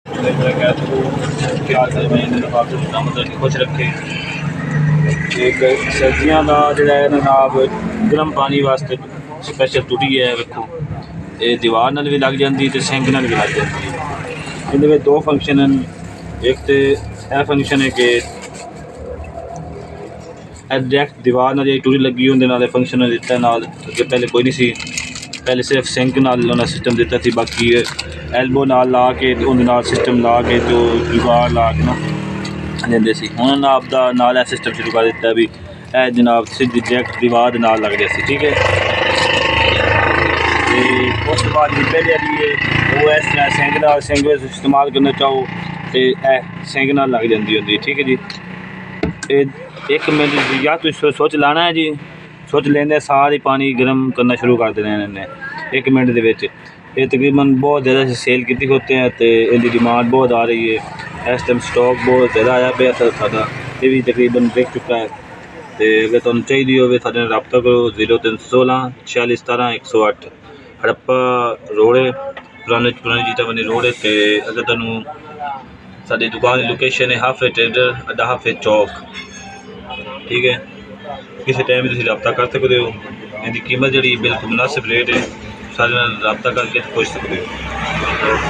मतलब खुश रखे। एक सर्दियों का जोड़ा है जनाब गर्म पानी वास्ते स्पैशल टूटी है वेखो, ये दीवार नाल भी लग जाती तो सिंक नाल भी लग जाती है। ये दो फंक्शन हैं, एक तो यह फंक्शन है कि डायरैक्ट दीवार नाल टूटी लगी उन्हें फंक्शन दिता नाल, पहले कोई नहीं सी, पहले सिर्फ सिंक नाल उन्हें सिस्टम दिता थी, बाकी एल्बो नाल ला के उन्हें सिस्टम ला के तो दीवार ला के ना देंदे सी। हुण आपदा नाल सिस्टम शुरू कर दिता भी ए जनाब सीधी डायरैक्ट दीवार दे नाल लग जासी। ठीक है, तो उस बाद पहले वाली है वो इस तरह सिंक इस्तेमाल करना चाहो तो सिंक नाल लग जाती होंगी। ठीक है जी, एक मिनट या तो स्विच लाना है जी, स्विच लेंदे सारी पानी गर्म करना शुरू कर देना इन्हें 1 मिनट के विच। ये तकरीबन बहुत ज़्यादा सेल की होते हैं तो इनकी डिमांड बहुत आ रही है। इस टाइम स्टॉक बहुत ज़्यादा आया पे साढ़ा, ये भी तकरीबन बिक चुका है। तो अगर तुम चाहिए हो साढ़े रब्ता करो 0316 46 17 108 हड़प्पा रोड पुराने जीता बनी रोड है। तो अगर तुम साड़ी दुकान की लोकेशन है हाफे ट्रेडर अड्डा हाफे चौक। ठीक है, किसी टाइम भी रब्ता कर सकते हो, इनकी कीमत जी बिल्कुल मुनासिब रेट है, सारे रब्ता करके पुछ सकते हो।